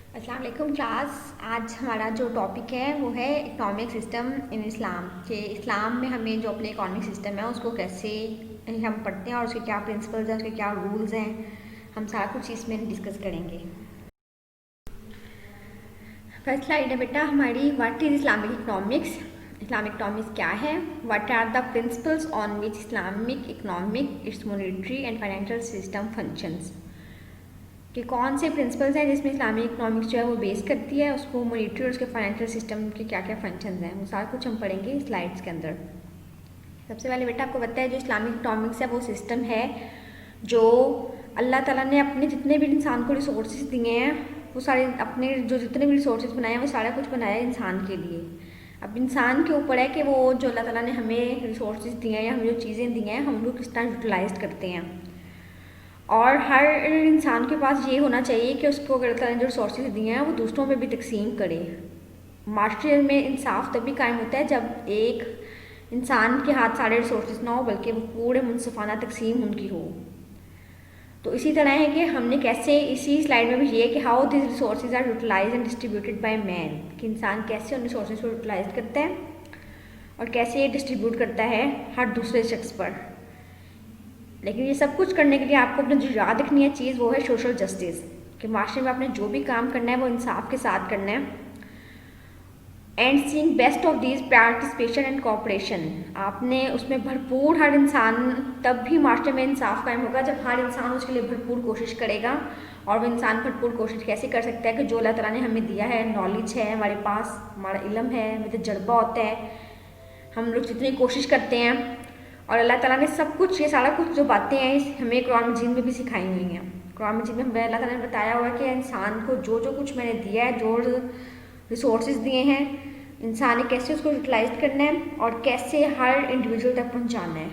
अस्सलाम वालेकुम क्लास। आज हमारा जो टॉपिक है वो है इकोनॉमिक सिस्टम इन इस्लाम कि इस्लाम में हमें जो अपने इकोनॉमिक सिस्टम है उसको कैसे हम पढ़ते हैं और उसके क्या प्रिंसिपल्स हैं, उसके क्या रूल्स हैं, हम सारा कुछ इसमें डिस्कस करेंगे। फर्स्ट स्लाइड है बेटा हमारी, what is Islamic economics. Islamic economics क्या है, what are the principles on which Islamic economic its monetary and financial system functions, कि कौन से प्रिंसिपल्स हैं जिसमें इस्लामिक इकोनॉमिक्स जो है वो बेस करती है, उसको मॉनेटरी और उसके फाइनेंशियल सिस्टम के क्या क्या फंक्शंस हैं वो सारा कुछ हम पढ़ेंगे स्लाइड्स के अंदर। सबसे पहले बेटा आपको पता है जो इस्लामिक इकोनॉमिक्स है वो सिस्टम है जो अल्लाह ताला ने अपने जितने भी इंसान को रिसोर्सेज दिए हैं वो सारे अपने जो जितने भी रिसोर्सेज बनाए हैं वो सारा कुछ बनाया है इंसान के लिए। अब इंसान के ऊपर है कि वो जो अल्लाह ताला ने हमें रिसोर्सेज दिए हैं या हमें जो चीज़ें दी हैं हम लोग किस तरह यूटिलाइज करते हैं। और हर इंसान के पास ये होना चाहिए कि उसको अगर अल्लाह ने जो रिसोर्सेज दिए हैं वो दूसरों में भी तकसीम करे। माशरे में इंसाफ तभी कायम होता है जब एक इंसान के हाथ सारे रिसोर्सेज ना हो बल्कि वो पूरे मुनसिफाना तकसीम उनकी हो। तो इसी तरह है कि हमने कैसे, इसी स्लाइड में भी ये है कि how this resources are utilize and distributed by man, कि इंसान कैसे उन रिसोर्सेज को यूटिलाइज करता है और कैसे ये डिस्ट्रीब्यूट करता है हर दूसरे शख्स पर। लेकिन ये सब कुछ करने के लिए आपको अपने जो याद रखनी है चीज़ वो है सोशल जस्टिस, कि माशरे में आपने जो भी काम करना है वो इंसाफ के साथ करना है। And seeing best of these participation and cooperation, आपने उसमें भरपूर, हर इंसान तब भी माशरे में इंसाफ कायम होगा जब हर इंसान उसके लिए भरपूर कोशिश करेगा। और वो इंसान भरपूर कोशिश कैसे कर सकता है कि जो अल्लाह ताला ने हमें दिया है, नॉलेज है हमारे पास, हमारा इल्म है, हमें तजर्बा होता है, हम लोग जितनी कोशिश करते हैं और अल्लाह ताला ने सब कुछ, ये सारा कुछ जो बातें हैं हमें कुरान मजीद में भी सिखाई हुई हैं। कुरान मजीद में हमें अल्लाह ताला ने बताया हुआ है कि इंसान को जो जो कुछ मैंने दिया है, जो रिसोर्सेज दिए हैं, इंसान ने कैसे उसको यूटिलाइज करना है और कैसे हर इंडिविजुअल तक पहुंचाना है।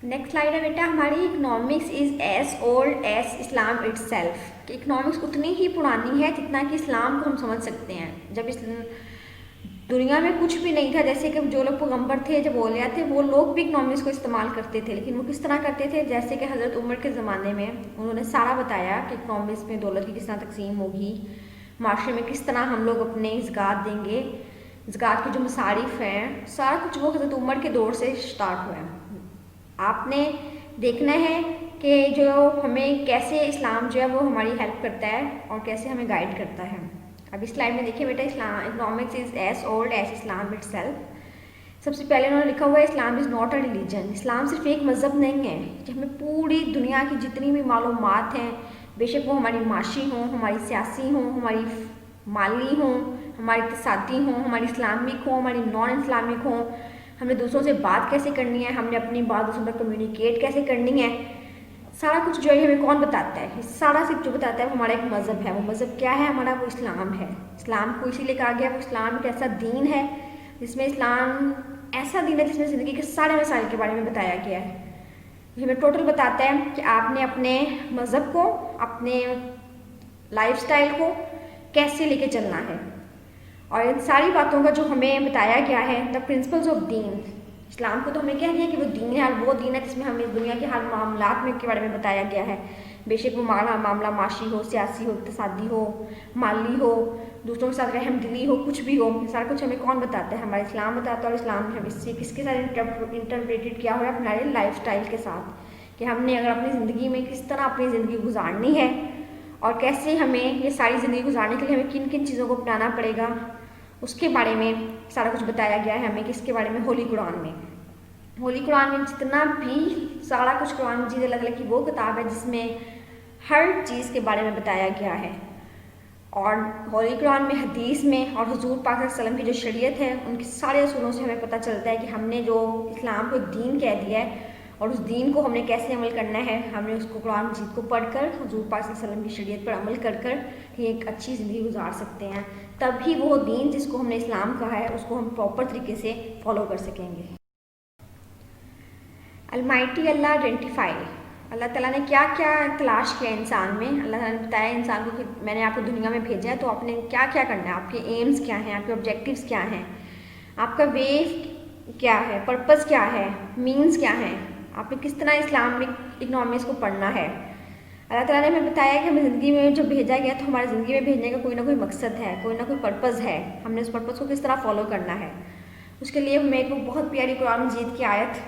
नेक्स्ट स्लाइड है बेटा हमारी, economics is as old as Islam itself, कि इकोनॉमिक्स उतनी ही पुरानी है जितना कि इस्लाम को हम समझ सकते हैं। जब इस दुनिया में कुछ भी नहीं था, जैसे कि जो लोग पैगंबर थे, जब औलिया थे, वो लोग भी इकोनॉमिक्स को इस्तेमाल करते थे, लेकिन वो किस तरह करते थे, जैसे कि हज़रत उमर के ज़माने में उन्होंने सारा बताया कि इकोनॉमिक्स में दौलत की किस तरह तकसीम होगी, माशरे में किस तरह हम लोग अपने ज़कात देंगे, ज़कात के जो मसारिफ हैं, सारा कुछ वो हज़रत उमर के दौर से स्टार्ट हुआ है। आपने देखना है कि जो हमें कैसे इस्लाम जो है वो हमारी हेल्प करता है और कैसे हमें गाइड करता है। अब इस स्लाइड में देखिए बेटा, Islam economics is as old as Islam itself. सबसे पहले उन्होंने लिखा हुआ है Islam is not a religion, इस्लाम सिर्फ एक मज़हब नहीं है कि हमें पूरी दुनिया की जितनी भी मालूमात हैं, बेशक वो हमारी माशी हों, हमारी सियासी हों, हमारी माली हों, हमारी इक़्तिसादी हों, हमारी इस्लामिक हों, हमारी नॉन इस्लामिक हों, हमने दूसरों से बात कैसे करनी है, हमने अपनी बात दूसरों तक कम्युनिकेट कैसे करनी है, सारा कुछ जो है हमें कौन बताता है, सारा सिर्फ जो बताता है वो हमारा एक मज़हब है। वो मज़हब क्या है हमारा, वो इस्लाम है। इस्लाम को इसीलिए कहा गया, वो इस्लाम एक ऐसा दीन है जिसमें, इस्लाम ऐसा दीन है जिसमें ज़िंदगी के सारे मसाइल के बारे में बताया गया है। हमें टोटल बताता है कि आपने अपने मज़हब को, अपने लाइफस्टाइल को कैसे लेके चलना है। और इन सारी बातों का जो हमें बताया गया है, द प्रिंसिपल्स ऑफ दीन, इस्लाम को तो हमें कह दिया कि वो दीन है, और वो दीन है जिसमें हमें दुनिया के हर मामलात में के बारे में बताया गया है, बेशक वो मामला माशी हो, सियासी हो, इक़्तिसादी हो, माली हो, दूसरों के साथ रहमदिली हो, कुछ भी हो, सारा कुछ हमें कौन बताता है, हमारा इस्लाम बताता है। और इस्लाम ने इससे किसके साथ इंटरप्रेटेड किया हुआ है, हमारे लाइफ स्टाइल के साथ, कि हमने अगर अपनी ज़िंदगी में किस तरह अपनी ज़िंदगी गुजारनी है और कैसे हमें ये सारी ज़िंदगी गुजारने के लिए हमें किन किन चीज़ों को अपनाना पड़ेगा, उसके बारे में सारा कुछ बताया गया है हमें। किसके बारे में, होली कुरान में। होली कुरान में जितना भी सारा कुछ, कुरान मजीद अलग अलग की वो किताब है जिसमें हर चीज़ के बारे में बताया गया है। और होली कुरान में, हदीस में और हुजूर पाक सल्लल्लाहु अलैहि वसल्लम की जो शरीयत है उनके सारे असूलों से हमें पता चलता है कि हमने जो इस्लाम को दीन कह दिया है और उस दीन को हमने कैसे अमल करना है। हमने उसको कुरान मजीद को पढ़कर, हुजूर पाक सल्लल्लाहु अलैहि वसल्लम की शरीयत पर अमल कर कर एक अच्छी ज़िंदगी गुजार सकते हैं। तभी वो दीन जिसको हमने इस्लाम कहा है उसको हम प्रॉपर तरीके से फॉलो कर सकेंगे। अलमाइटी अल्लाह आइडेंटिफाई, अल्लाह ताला ने क्या क्या तलाश किया इंसान में। अल्लाह ताला ने बताया इंसान को कि मैंने आपको दुनिया में भेजा है तो आपने क्या क्या करना है, आपके एम्स क्या हैं, आपके ऑब्जेक्टिव्स क्या हैं, आपका वे क्या है, पर्पस क्या है, मीन्स क्या है, आपने किस तरह इस्लामिक इकोनॉमिक्स को पढ़ना है, अल्लाह ताला ने हमें बताया कि हमें ज़िंदगी में जब भेजा गया तो हमारी ज़िंदगी में भेजने का कोई ना कोई मकसद है, कोई ना कोई पर्पज़ है, हमने उस पर्पज़ को किस तरह फॉलो करना है। उसके लिए हमें एक बहुत प्यारी कुरान मजीद की आयत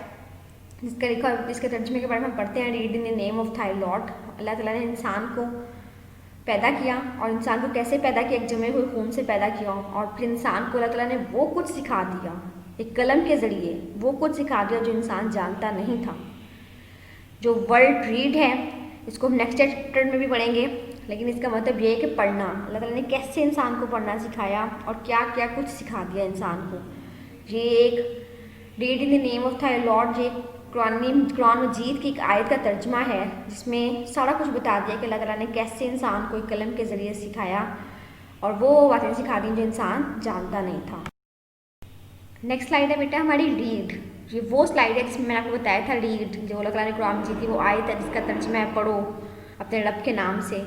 इसके तर्जमे के बारे में हम पढ़ते हैं, read in the name of thy Lord. अल्लाह ताला ने इंसान को पैदा किया और इंसान को कैसे पैदा किया, एक जमे हुए खून से पैदा किया और फिर इंसान को अल्लाह ताला ने वो कुछ सिखा दिया, एक कलम के ज़रिए वो कुछ सिखा दिया जो इंसान जानता नहीं था। जो वर्ड रीड है इसको हम नेक्स्ट चैप्टर में भी पढ़ेंगे, लेकिन इसका मतलब ये है कि पढ़ना, अल्लाह ताला ने कैसे इंसान को पढ़ना सिखाया और क्या क्या कुछ सिखा दिया इंसान को। ये एक read in the name of thy Lord, ये कुरान मजीद की एक आयत का तर्जमा है जिसमें सारा कुछ बता दिया कि अल्लाह ताला ने कैसे इंसान को एक कलम के ज़रिए सिखाया और वो बातें सिखा दी जो इंसान जानता नहीं था। नेक्स्ट स्लाइड है बेटा हमारी रीड। ये वो स्लाइड है जिसमें मैंने आपको बताया था रीड, जो अल्लाह ताला ने कुरान मजीद की वो आयत है जिसका तर्जमा है पढ़ो अपने रब के नाम से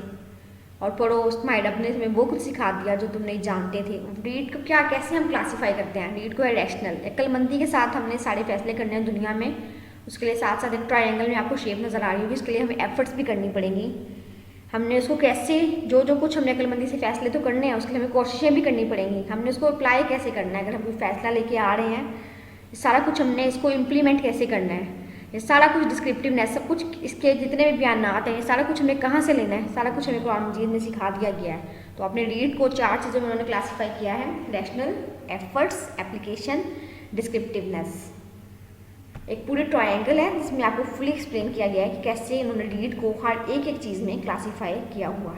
और पढ़ो, तुम्हारे रब ने तुम्हें वो कुछ सिखा दिया जो तुम नहीं जानते थे। रीड को क्या कैसे हम क्लासीफाई करते हैं, रीड को है रैशनल, अक्लमंदी के साथ हमने सारे फैसले करने हैं दुनिया में। उसके लिए साथ साथ एक ट्रायंगल में आपको शेप नज़र आ रही होगी, उसके लिए हमें एफर्ट्स भी करनी पड़ेंगी। हमने उसको कैसे जो कुछ हमने अक्लमंदी से फैसले तो करने हैं, उसके लिए हमें कोशिशें भी करनी पड़ेंगी। हमने उसको अप्लाई कैसे करना है, अगर हम कोई फैसला लेके आ रहे हैं सारा कुछ हमने इसको इम्प्लीमेंट कैसे करना है, ये सारा कुछ डिस्क्रिप्टिवनेस सब कुछ इसके जितने भी बयानात हैं ये सारा कुछ हमें कहाँ से लेना है, सारा कुछ हमें कुरान मजीद में सिखा दिया गया है। तो अपने रीड को 4 चीज़ों में उन्होंने क्लासीफाई किया है, रैशनल, एफर्ट्स, एप्लीकेशन, डिस्क्रिप्टिवनेस। एक पूरे ट्रायंगल है जिसमें आपको फुली एक्सप्लेन किया गया है कि कैसे इन्होंने रीड को हर एक चीज़ में क्लासीफाई किया हुआ है।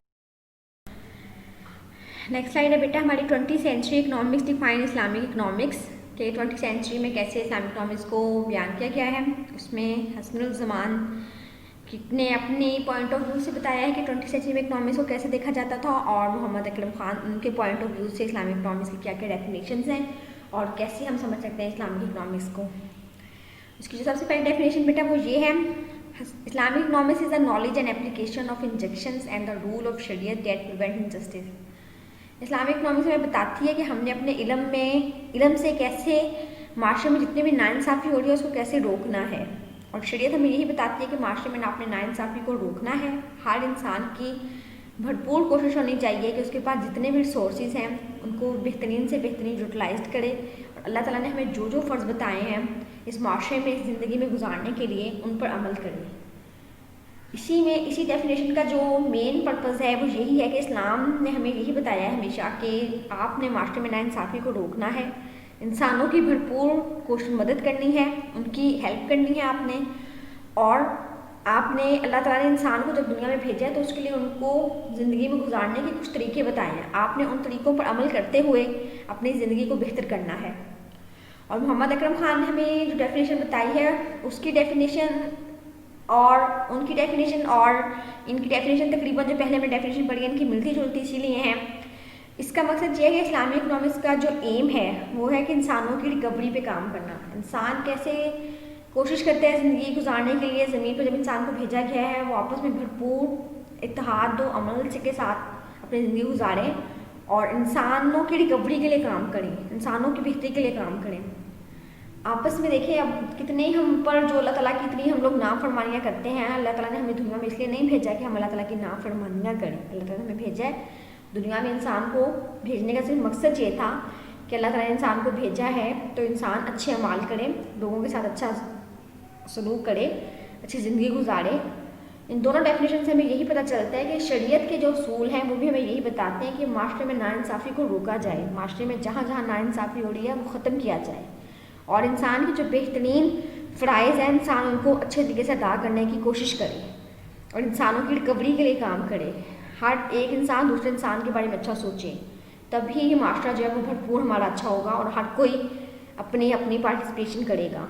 नेक्स्ट स्लाइड है बेटा हमारी 20th century economics define Islamic economics के 20th सेंचुरी में कैसे इस्लामिक इकोनॉमिक्स को बयान किया गया है। उसमें हसनुल ज़मान ने अपने पॉइंट ऑफ व्यू से बताया है कि 20th सेंचुरी में इकोनॉमिक्स को कैसे देखा जाता था और मोहम्मद अकरम खान उनके पॉइंट ऑफ व्यू से इस्लामिक इकोनॉमिक्स की क्या क्या डेफिनेशंस हैं और कैसे हम समझ सकते हैं इस्लामिक इकोनॉमिक्स को। उसकी जो सबसे पहली डेफिनेशन बेटा वो ये है, Islamic economics is the knowledge and application of injunctions and the rule of शरीयत that prevent injustice. Islamic economics हमें बताती है कि हमने अपने इल्म से कैसे माशरे में जितने भी नाइंसाफ़ी हो रही है उसको कैसे रोकना है, और शरीयत हमें यही बताती है कि माशरे में अपने नाइंसाफ़ी को रोकना है। हर इंसान की भरपूर कोशिश होनी चाहिए कि उसके पास जितने भी रिसोर्सेज हैं उनको बेहतरीन से बेहतरीन यूटिलाइज करे और अल्लाह ताला ने हमें जो फ़र्ज़ बताए हैं इस माशरे में इस ज़िंदगी में गुजारने के लिए उन पर अमल करें। इसी डेफिनेशन का जो मेन पर्पज़ है वो यही है कि इस्लाम ने हमें यही बताया है हमेशा कि आपने माशरे में नाइंसाफ़ी को रोकना है, इंसानों की भरपूर कोशिश मदद करनी है, उनकी हेल्प करनी है आपने, और आपने अल्लाह ताला ने इंसान को जब दुनिया में भेजा है तो उसके लिए उनको ज़िंदगी में गुजारने के कुछ तरीके बताए हैं, आपने उन तरीक़ों पर अमल करते हुए अपनी ज़िंदगी को बेहतर करना है। और मोहम्मद अकरम खान ने हमें जो डेफिनेशन बताई है उसकी डेफिनेशन और उनकी डेफिनेशन और इनकी डेफिनेशन तकरीबन जो पहले में डेफिनेशन पढ़ी है इनकी मिलती जुलती इसीलिए हैं। इसका मकसद ये है कि इस्लामिक इकोनॉमिक्स का जो एम है वो है कि इंसानों की रिकवरी पे काम करना। इंसान कैसे कोशिश करते हैं ज़िंदगी गुजारने के लिए, ज़मीन पर जब इंसान को भेजा गया है वो आपस में भरपूर इत्तेहाद दो अमल के साथ अपनी ज़िंदगी गुजारें और इंसानों की रिकवरी के लिए काम करें, इंसानों की बेहतरी के लिए काम करें। आपस में देखें अब कितने हम पर जो अल्लाह ताला की इतनी हम लोग नाफरमानियाँ करते हैं। अल्लाह ताला ने हमें दुनिया में इसलिए नहीं भेजा कि हम अल्लाह ताला की नाफरमानियाँ करें, अल्लाह ताला ने हमें भेजा है दुनिया में। इंसान को भेजने का सिर्फ मकसद ये था कि अल्लाह ताला ने इंसान को भेजा है तो इंसान अच्छे अमाल करे, लोगों के साथ अच्छा सलूक करे, अच्छी ज़िंदगी गुजारे। इन दोनों डेफिनेशन से हमें यही पता चलता है कि शरीयत के जो असूल हैं वो भी हमें यही बताते हैं कि माशरे में नाइंसाफ़ी को रोका जाए, माशरे में जहाँ जहाँ नाइंसाफ़ी हो रही है वो ख़त्म किया जाए और इंसान की जो बेहतरीन फ़राइज़ हैं इंसान उनको अच्छे तरीके से अदा करने की कोशिश करे और इंसानों की रिकवरी के लिए काम करे। हर एक इंसान दूसरे इंसान के बारे में अच्छा सोचे, तभी ये माशरा जो है वो भरपूर हमारा अच्छा होगा और हर कोई अपनी अपनी पार्टिसिपेशन करेगा।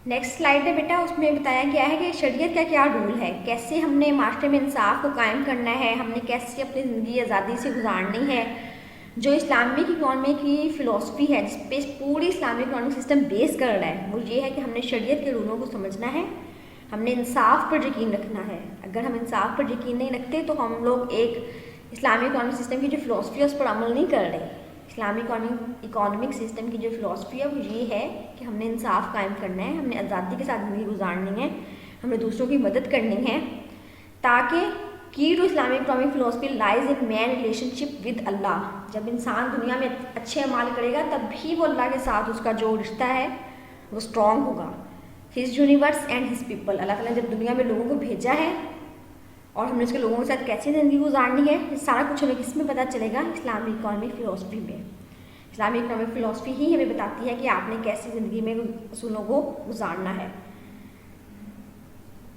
नेक्स्ट स्लाइड है बेटा, उसमें बताया गया है कि शरीयत का क्या रूल है, कैसे हमने माशरे में इंसाफ को कायम करना है, हमने कैसे अपनी ज़िंदगी आज़ादी से गुजारनी है। जो इस्लामिक इकॉनमी की फ़िलासफ़ी है जिस पे पूरी इस्लामिक इकॉनमिक सिस्टम बेस कर रहा है वो ये है कि हमने शरीयत के रूलों को समझना है, हमने इंसाफ पर यकीन रखना है। अगर हम इंसाफ पर यकीन नहीं रखते तो हम लोग एक इस्लामिक इकॉनमिक सिस्टम की जो फ़िलासफ़ी है उस पर अमल नहीं कर रहे। इस्लामिक इकॉनमिक सिस्टम की जो फ़िलासफ़ी है वो ये है कि हमने इंसाफ कायम करना है, हमने आज़ादी के साथ ज़िंदगी गुजारनी है, हमें दूसरों की मदद करनी है, ताकि key to Islamic economic philosophy lies in man relationship with Allah. जब इंसान दुनिया में अच्छे अमाल करेगा तब भी वो अल्लाह के साथ उसका जो रिश्ता है वो स्ट्रॉन्ग होगा। His universe and his people, अल्लाह ताला ने जब दुनिया में लोगों को भेजा है और हमने उसके लोगों के साथ कैसी ज़िंदगी गुजारनी है, ये सारा कुछ हमें किस में पता चलेगा? इस्लामिक इकनॉमिक फ़िलोसफी में। इस्लामिक इकनॉमिक फ़िलोसफी ही हमें बताती है कि आपने कैसी ज़िंदगी में असूलों को गुजारना है।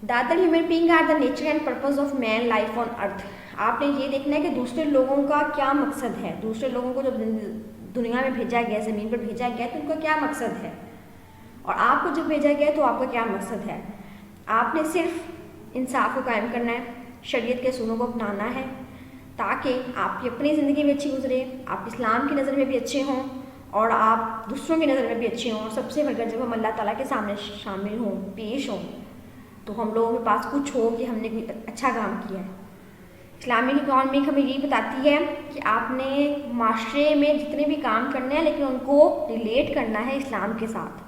The other human being are the nature and purpose of man life on earth. आपने ये देखना है कि दूसरे लोगों का क्या मकसद है, दूसरे लोगों को जब दुनिया में भेजा गया, ज़मीन पर भेजा गया, तो उनका क्या मकसद है, और आपको जब भेजा गया तो आपका क्या मकसद है। आपने सिर्फ इंसाफ को कायम करना है, शरीयत के असूलों को अपनाना है, ताकि आपकी अपनी ज़िंदगी भी अच्छी गुजरे, आप इस्लाम की नज़र में भी अच्छे हों और आप दूसरों की नज़र में भी अच्छे हों। और सबसे बढ़कर जब हम अल्लाह ताला के सामने शामिल हों, पेश हों, तो हम लोगों के पास कुछ हो कि हमने कोई अच्छा काम किया है। इस्लामिक इकनॉमिक हमें ये बताती है कि आपने माशरे में जितने भी काम करने हैं, लेकिन उनको रिलेट करना है इस्लाम के साथ,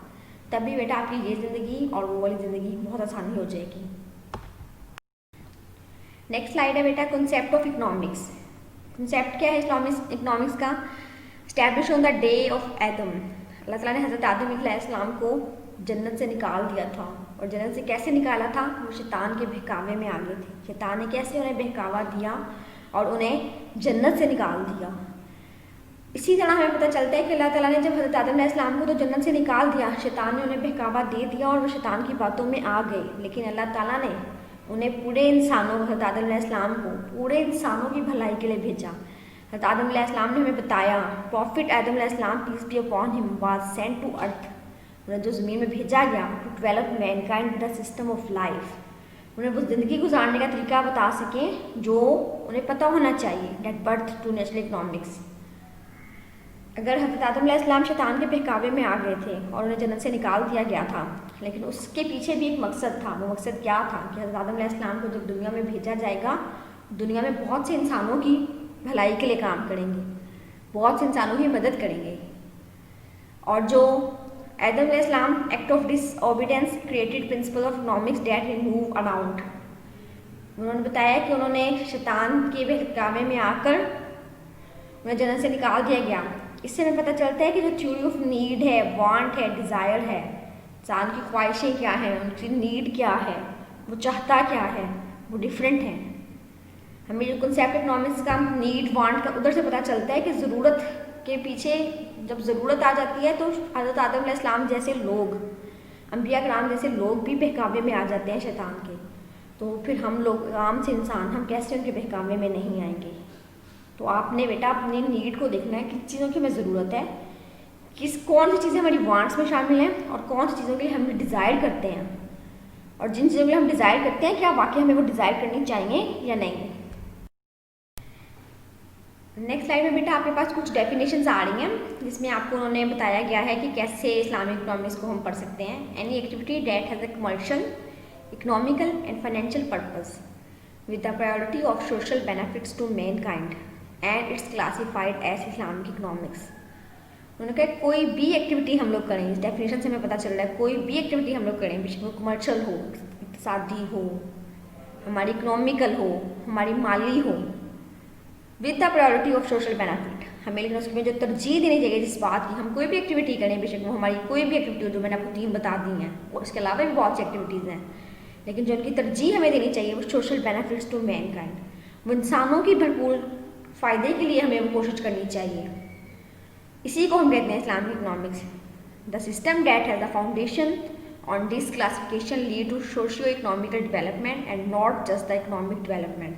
तभी बेटा आपकी ये ज़िंदगी और वो वाली ज़िंदगी बहुत आसानी हो जाएगी। नेक्स्ट स्लाइड है बेटा कॉन्सेप्ट ऑफ इकनॉमिक्स। कॉन्सेप्ट क्या है इकनॉमिक्स का? Establish on the day of एदम। अल्लाह ताला ने हज़रत आदम अलैहिस्सलाम को जन्नत से निकाल दिया था, और जन्नत से कैसे निकाला था? वो शैतान के बहकावे में आ गए थे। शैतान ने कैसे उन्हें बहकावा दिया और उन्हें जन्नत से निकाल दिया। इसी तरह हमें पता चलता है कि अल्लाह ताला ने जब हज़रत आदम अलैहिस्सलाम को तो जन्नत से निकाल दिया, शैतान ने उन्हें बहकावा दे दिया और वो शैतान की बातों में आ गए, लेकिन अल्लाह ताला ने उन्हें पूरे इंसानों, हज़रत आदम अलैहिस्सलाम को पूरे इंसानों की भलाई के लिए भेजा। हज़रत आदम अलैहिस्सलाम ने हमें बताया, प्रॉफिट आदम अलैहिस्सलाम peace be upon him was sent to earth. उन्हें जो ज़मीन में भेजा गया to develop mankind the system of life, उन्हें वो ज़िंदगी गुजारने का तरीका बता सकें जो उन्हें पता होना चाहिए। That birth to natural economics. अगर हज़रत आदम अलैहिस्सलाम शैतान के बहकावे में आ गए थे और उन्हें जन्नत से निकाल दिया गया था, लेकिन उसके पीछे भी एक मकसद था। वो मकसद क्या था कि हज़रत आदम अलैहिस्सलाम को जब दुनिया में भेजा जाएगा, दुनिया में बहुत से इंसानों की भलाई के लिए काम करेंगे, बहुत से इंसानों की मदद करेंगे। और जो आदम अलैहिस्सलाम act of disobedience created principle of economics that move around. उन्होंने बताया कि उन्होंने शैतान के बहकावे में आकर उन्हें जन्नत से निकाल दिया गया। इससे हमें पता चलता है कि जो थ्योरी ऑफ नीड है, वांट है, डिज़ायर है, इंसान की ख्वाहिशें क्या हैं, उनकी नीड क्या है, वो चाहता क्या है, वो डिफरेंट है। हमें जो कॉन्सेप्ट इकनॉमिक्स का नीड वांट का उधर से पता चलता है कि ज़रूरत के पीछे जब ज़रूरत आ जाती है तो हज़रत आदम अलैहिस्सलाम जैसे लोग, अंबिया कराम जैसे लोग भी बहकावे में आ जाते हैं शैतान के। तो फिर हम लोग आम से इंसान, हम कैसे उनके बहकावे में नहीं आएंगे? तो आपने बेटा अपनी नीड को देखना है, किस चीज़ों की हमें ज़रूरत है, कौन सी चीज़ें हमारी वांट्स में शामिल हैं और कौन सी चीज़ों के लिए हम डिज़ायर करते हैं, और जिन चीज़ों के लिए हम डिज़ायर करते हैं क्या वाकई हमें वो डिज़ायर करनी चाहिए या नहीं। नेक्स्ट स्लाइड में बेटा आपके पास कुछ डेफिनेशंस आ रही हैं, जिसमें आपको उन्होंने बताया गया है कि कैसे इस्लामिक इकनॉमिक्स को हम पढ़ सकते हैं। Any activity that has a commercial, economical and financial purpose with the priority of social benefits to mankind and its classified as Islamic economics. उन्होंने कहा कोई भी एक्टिविटी हम लोग करें, इस डेफिनेशन से हमें पता चल रहा है कोई भी एक्टिविटी हम लोग करें, बेशक वो कमर्शियल हो, इक़्तिसादी हो, हमारी इकोनॉमिकल हो, हमारी माली हो, with the priority of social benefit. हमें लेकिन उसमें जो तरजीह देनी चाहिए जिस बात की, हम कोई भी एक्टिविटी करें, बेशक वो हमारी कोई भी एक्टिविटी हो जो मैंने आपको 3 बता दी हैं, और इसके अलावा भी बहुत सी एक्टिविटीज़ हैं, लेकिन जो उनकी तरजीह हमें देनी चाहिए वो सोशल बेनिफिट्स टू मैनकाइंड, वो इंसानों की भरपूर फ़ायदे के लिए हमें वो कोशिश करनी चाहिए। इसी को हम कहते हैं Islamic economics. The system that has the foundation on this classification lead to socio economical development and not just the economic development.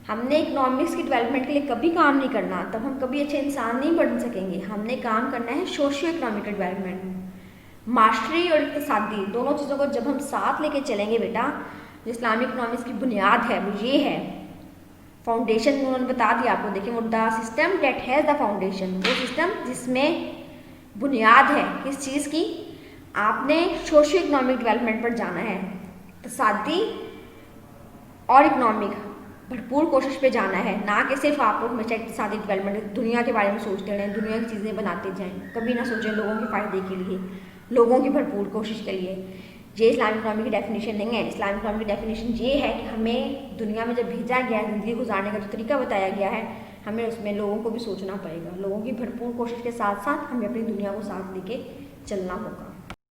हमने इकोनॉमिक्स की डेवलपमेंट के लिए कभी काम नहीं करना, तब हम कभी अच्छे इंसान नहीं बन सकेंगे। हमने काम करना है सोशियो इकोनॉमिकल डेवलपमेंट। माशरी और इक़्तिसादी दोनों चीज़ों को जब हम साथ लेके चलेंगे बेटा, जो इस्लामिक इकनॉमिक्स की बुनियाद है वो ये है, फाउंडेशन उन्होंने बता दिया आपको। देखिए वो the system that has the foundation, वो सिस्टम जिसमें बुनियाद है किस चीज़ की, आपने सोशियो इकोनॉमिक डेवलपमेंट पर जाना है, इक़्तिसादी और इकोनॉमिक भरपूर कोशिश पे जाना है, ना कि सिर्फ आप लोग हमेशा इक़्तिसादी डेवलपमेंट दुनिया के बारे में सोचते रहें, दुनिया की चीज़ें बनाते जाएं, कभी ना सोचें लोगों के फ़ायदे के लिए, लोगों की भरपूर कोशिश के लिए। یہ اسلامک اکنامی کی ڈیفینیشن نہیں ہے. اسلامک اکنامی کی ڈیفینیشن یہ ہے کہ ہمیں دنیا میں جب بھیجا گیا ہے, زندگی گزارنے کا جو طریقہ بتایا گیا ہے, ہمیں اس میں لوگوں کو بھی سوچنا پڑے گا. لوگوں کی بھرپور کوشش کے ساتھ ساتھ ہمیں اپنی دنیا کو ساتھ لے کے چلنا ہوگا.